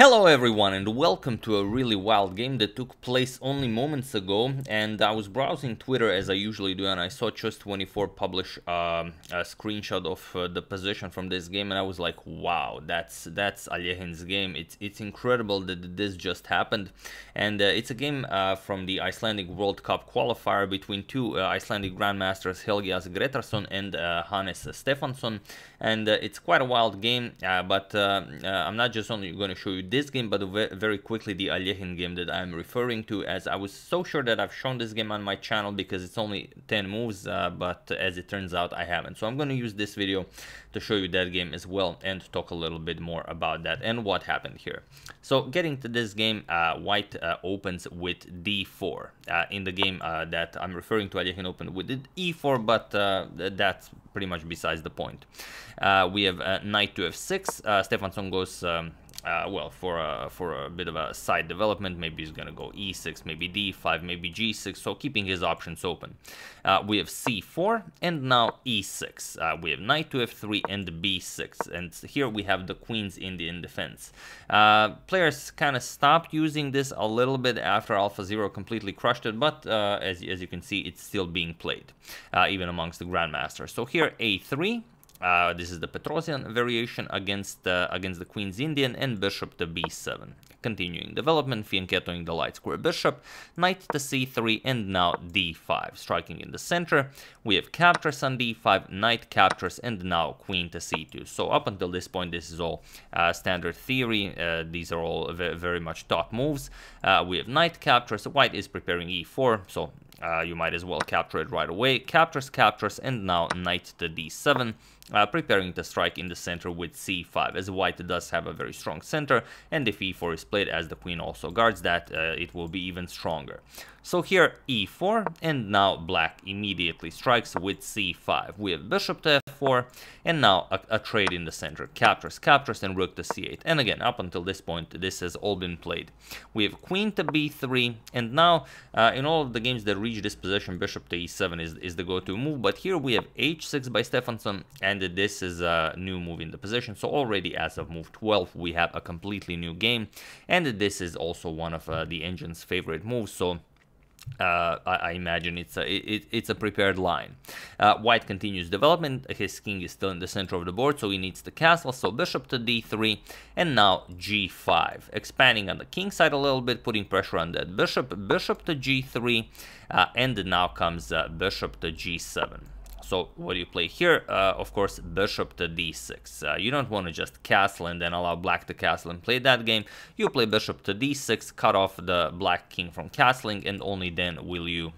Hello everyone and welcome to a really wild game that took place only moments ago, and I was browsing Twitter as I usually do and I saw Qc2 publish a screenshot of the position from this game, and I was like, wow, that's Alekhine's game. It's incredible that this just happened, and it's a game from the Icelandic World Cup qualifier between two Icelandic grandmasters, Helgi Gretarsson and Hannes Stefansson, and it's quite a wild game, but I'm not just only going to show you this game, but very quickly the Alekhine game that I'm referring to, as I was so sure that I've shown this game on my channel because it's only 10 moves, but as it turns out I haven't. So I'm going to use this video to show you that game as well and talk a little bit more about that and what happened here. So getting to this game, White opens with d4. In the game that I'm referring to, Alekhine opened with e4, but that's pretty much besides the point. We have knight to f6. Stefansson goes well, for a bit of a side development. Maybe he's gonna go e6, maybe d5, maybe g6, so keeping his options open. We have c4 and now e6. We have knight to f3 and b6, and here we have the queen's Indian defense. Players kind of stopped using this a little bit after AlphaZero completely crushed it, but as you can see, it's still being played even amongst the grandmasters. So here a3. This is the Petrosian variation against the Queen's Indian, and bishop to b7. Continuing development, fianchettoing the light square bishop, knight to c3, and now d5. Striking in the center, we have captures on d5, knight captures, and now queen to c2. So up until this point, this is all standard theory. These are all very much top moves. We have knight captures. White is preparing e4, so you might as well capture it right away. Captures, and now knight to d7. Preparing to strike in the center with c5, as White does have a very strong center, and if e4 is played, as the queen also guards that, it will be even stronger. So here e4, and now Black immediately strikes with c5. We have bishop to f4, and now a trade in the center. Captures, and rook to c8. And again, up until this point, this has all been played. We have queen to b3, and now in all of the games that reach this position, bishop to e7 is the go-to move, but here we have h6 by Stefansson, and this is a new move in the position. So already as of move 12, we have a completely new game, and this is also one of the engine's favorite moves. So I imagine it's a prepared line. White continues development. His king is still in the center of the board, so he needs the castle. So bishop to d3, and now g5, expanding on the king side a little bit, putting pressure on that bishop to g3, and now comes bishop to g7. So what do you play here? Of course, bishop to d6. You don't want to just castle and then allow Black to castle and play that game. You play bishop to d6, cut off the Black king from castling, and only then will you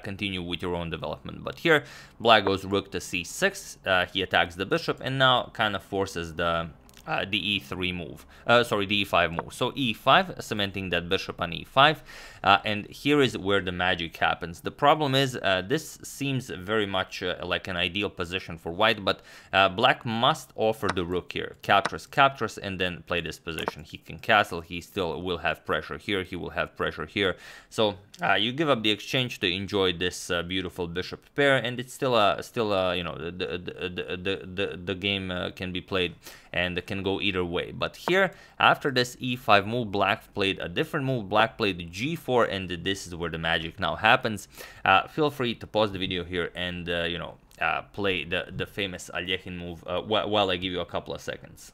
continue with your own development. But here, Black goes rook to c6. He attacks the bishop and now kind of forces the e3 move, sorry, the e5 move. So e5, cementing that bishop on e5, and here is where the magic happens. The problem is this seems very much like an ideal position for White, but Black must offer the rook here. Captures, and then play this position. He can castle, he still will have pressure here, he will have pressure here. So you give up the exchange to enjoy this beautiful bishop pair, and it's still you know, the game can be played and can go either way. But here, after this e5 move, Black played a different move. Black played g4, and this is where the magic now happens. Feel free to pause the video here and you know, play the famous Alekhine move while I give you a couple of seconds.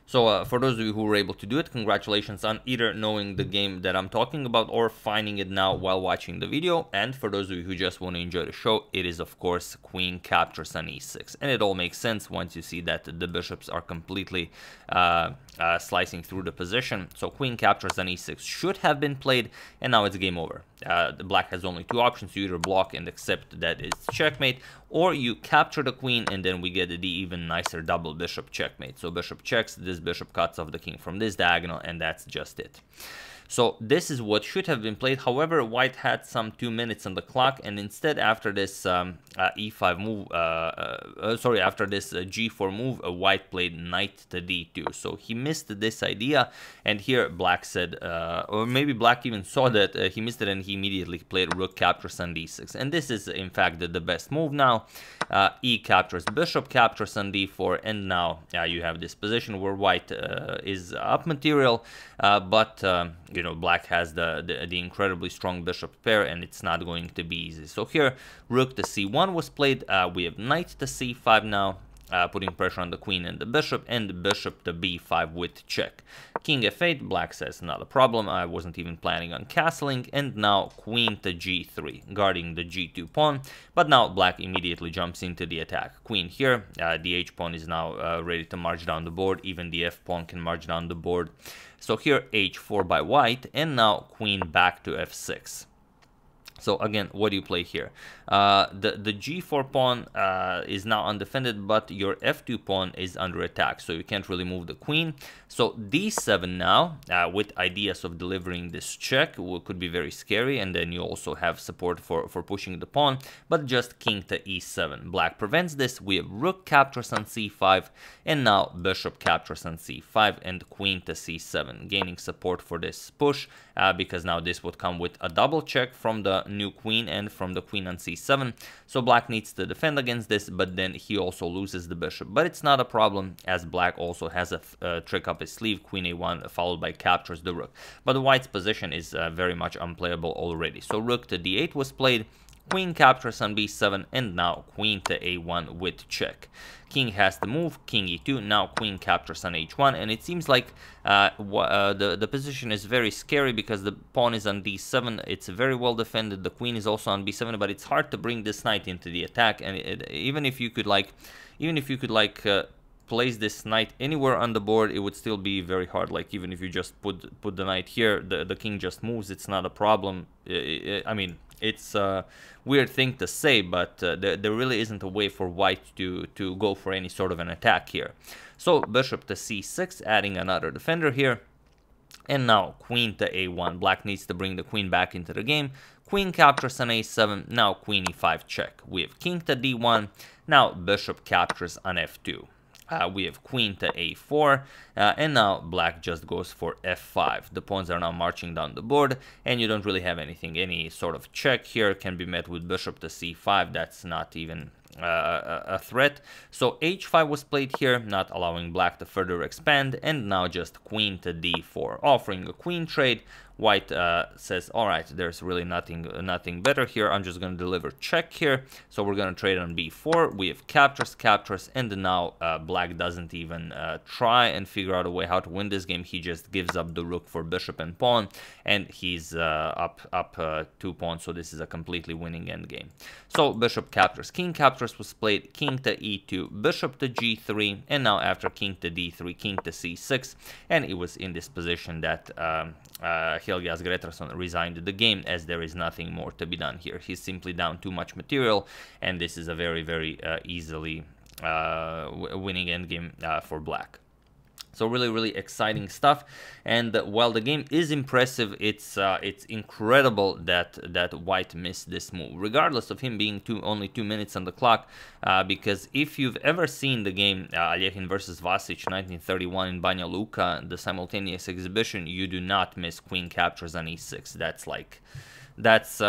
So for those of you who were able to do it, congratulations on either knowing the game that I'm talking about or finding it now while watching the video. And for those of you who just want to enjoy the show, it is of course queen captures on e6. And it all makes sense once you see that the bishops are completely slicing through the position. So queen captures on e6 should have been played, and now it's game over. The Black has only two options. You either block and accept that it's checkmate, or you capture the queen, and then we get the even nicer double bishop checkmate. So bishop checks, this bishop cuts off the king from this diagonal, and that's just it. So this is what should have been played. However, White had some 2 minutes on the clock, and instead, after this e5 move, sorry, after this g4 move, White played knight to d2. So he missed this idea, and here Black said, or maybe Black even saw that he missed it, and he he immediately played rook captures on d6, and this is in fact the best move now. E captures, bishop captures on d4, and now you have this position where white is up material, but you know, black has the incredibly strong bishop pair, and it's not going to be easy. So here rook to c1 was played. We have knight to c5 now, putting pressure on the queen and the bishop to b5 with check. King f8, black says not a problem, I wasn't even planning on castling, and now queen to g3, guarding the g2 pawn, but now black immediately jumps into the attack. Queen here, the h pawn is now ready to march down the board, even the f pawn can march down the board. So here h4 by white, and now queen back to f6. So again, what do you play here? The g4 pawn is now undefended, but your f2 pawn is under attack, so you can't really move the queen. So d7 now, with ideas of delivering this check, could be very scary, and then you also have support for pushing the pawn, but just king to e7. Black prevents this. We have rook captures on c5, and now bishop captures on c5, and queen to c7, gaining support for this push, because now this would come with a double check from the new queen and from the queen on c7. So black needs to defend against this, but then he also loses the bishop. But it's not a problem, as black also has a trick up his sleeve, queen a1 followed by captures the rook. But white's position is very much unplayable already. So rook to d8 was played, queen captures on b7, and now queen to a1 with check. King has to move, king e2, now queen captures on h1, and it seems like the position is very scary because the pawn is on d7, it's very well defended, the queen is also on b7, but it's hard to bring this knight into the attack, and even if you could place this knight anywhere on the board, it would still be very hard. Like even if you just put the knight here, the king just moves, it's not a problem. I mean, it's a weird thing to say, but there really isn't a way for white to go for any sort of an attack here. So bishop to c6, adding another defender here. And now queen to a1. Black needs to bring the queen back into the game. Queen captures on a7. Now queen e5 check. We have king to d1. Now bishop captures on f2. We have queen to a4, and now black just goes for f5. The pawns are now marching down the board, and you don't really have anything. Any sort of check here can be met with bishop to c5. That's not even a threat. So h5 was played here, not allowing black to further expand, and now just queen to d4, offering a queen trade. White says, all right, there's really nothing better here. I'm just going to deliver check here. So we're going to trade on b4. We have captures, and now black doesn't even try and figure out a way how to win this game. He just gives up the rook for bishop and pawn, and he's up 2 pawns. So this is a completely winning endgame. So bishop captures, king captures was played, king to e2, bishop to g3, and now after king to d3, king to c6, and it was in this position that Helgi Gretarsson resigned the game, as there is nothing more to be done here. He's simply down too much material, and this is a very easily winning endgame for black. So really exciting stuff, and while the game is impressive, it's incredible that white missed this move, regardless of him being only 2 minutes on the clock, because if you've ever seen the game Alekhine versus Radić 1931 in Banja Luka, the simultaneous exhibition, you do not miss queen captures on e6. That's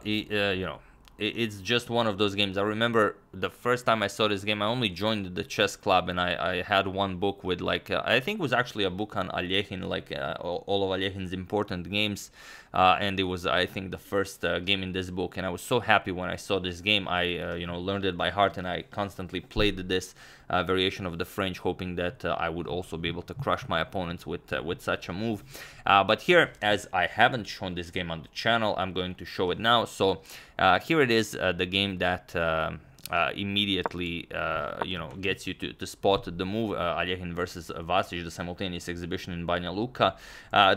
you know, it's just one of those games. I remember the first time I saw this game, I only joined the chess club, and I had one book with, like, I think it was actually a book on Alekhine, like all of Alekhine's important games, and it was, I think, the first game in this book, and I was so happy when I saw this game. I you know, learned it by heart, and I constantly played this variation of the French, hoping that I would also be able to crush my opponents with such a move. But here, as I haven't shown this game on the channel, I'm going to show it now. So here it is, the game that immediately you know, gets you to spot the move, Alekhine versus Radić, the simultaneous exhibition in Banja Luka.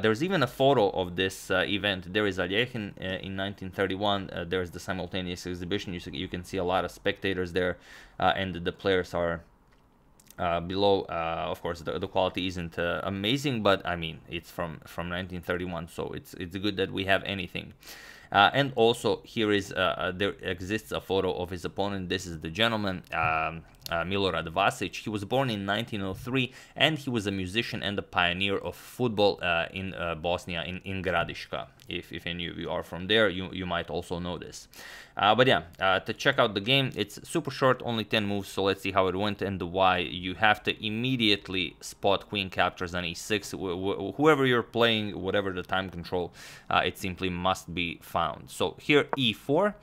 There's even a photo of this event. There is Alekhine in 1931. There's the simultaneous exhibition. You can see a lot of spectators there, and the players are below. Of course, the quality isn't amazing, but I mean, it's from 1931, so it's good that we have anything. And also here is there exists a photo of his opponent. This is the gentleman. Milorad Vasic. He was born in 1903, and he was a musician and a pioneer of football in Bosnia, in Gradiška. If any of you are from there, you might also know this. But yeah, to check out the game, it's super short, only 10 moves, so let's see how it went and why. You have to immediately spot queen captures on e6. Whoever you're playing, whatever the time control, it simply must be found. So here e4,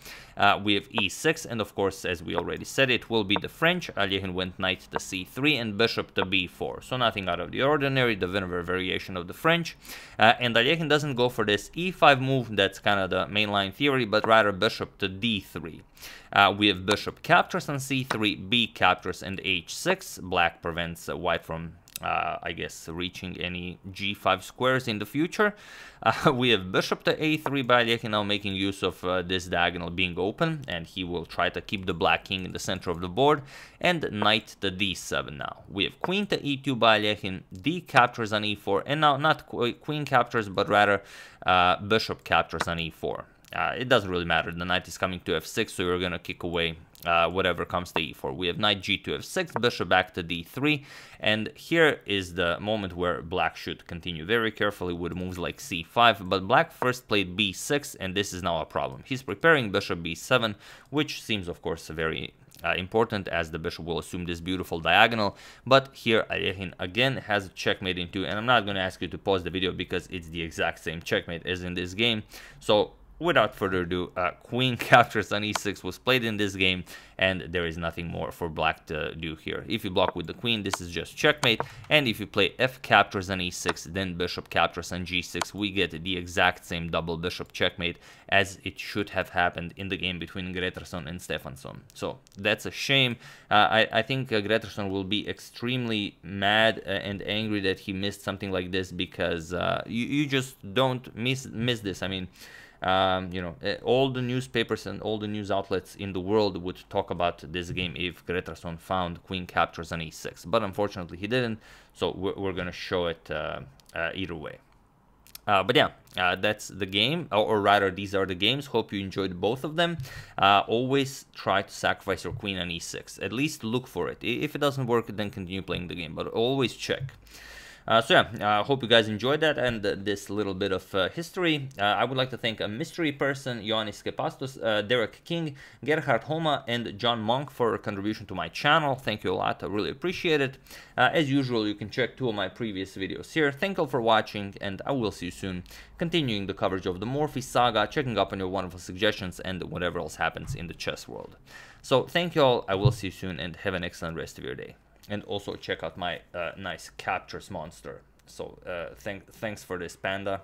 we have e6, and of course, as we already said, it will be the French. Alekhine went knight to c3 and bishop to b4, so nothing out of the ordinary, the Wiener variation of the French. And Alekhine doesn't go for this e5 move, that's kind of the mainline theory, but rather bishop to d3. We have bishop captures on c3, b captures and h6. Black prevents white from, I guess, reaching any g5 squares in the future. We have bishop to a3 by Alekhine, now making use of this diagonal being open, and he will try to keep the black king in the center of the board, and knight to d7 now. We have queen to e2 by Alekhine, d captures on e4, and now not queen captures, but rather bishop captures on e4. It doesn't really matter, the knight is coming to f6, so you're going to kick away whatever comes to e4. We have knight g to f6, bishop back to d3, and here is the moment where black should continue very carefully with moves like c5, but black first played b6, and this is now a problem. He's preparing bishop b7, which seems of course very important, as the bishop will assume this beautiful diagonal, but here Alekhine again has a checkmate in 2, and I'm not going to ask you to pause the video because it's the exact same checkmate as in this game. So without further ado, queen captures on e6 was played in this game, and there is nothing more for black to do here. If you block with the queen, this is just checkmate, and if you play f captures on e6, then bishop captures on g6, we get the exact same double bishop checkmate as it should have happened in the game between Gretarsson and Stefansson. So that's a shame. I think Gretarsson will be extremely mad and angry that he missed something like this, because you just don't miss this. I mean, you know, all the newspapers and all the news outlets in the world would talk about this game if Gretarsson found queen captures on e6, but unfortunately he didn't, so we're gonna show it either way. But yeah, that's the game, or rather these are the games. Hope you enjoyed both of them. Always try to sacrifice your queen on e6, at least look for it. If it doesn't work, then continue playing the game, but always check. So yeah, hope you guys enjoyed that and this little bit of history. I would like to thank a mystery person, Ioannis Kepastos, Derek King, Gerhard Homa, and John Monk for a contribution to my channel. Thank you a lot, I really appreciate it. As usual, you can check 2 of my previous videos here. Thank you all for watching, and I will see you soon, continuing the coverage of the Morphy saga, checking up on your wonderful suggestions, and whatever else happens in the chess world. So thank you all, I will see you soon, and have an excellent rest of your day. And also check out my nice captures monster. So thanks for this, Panda.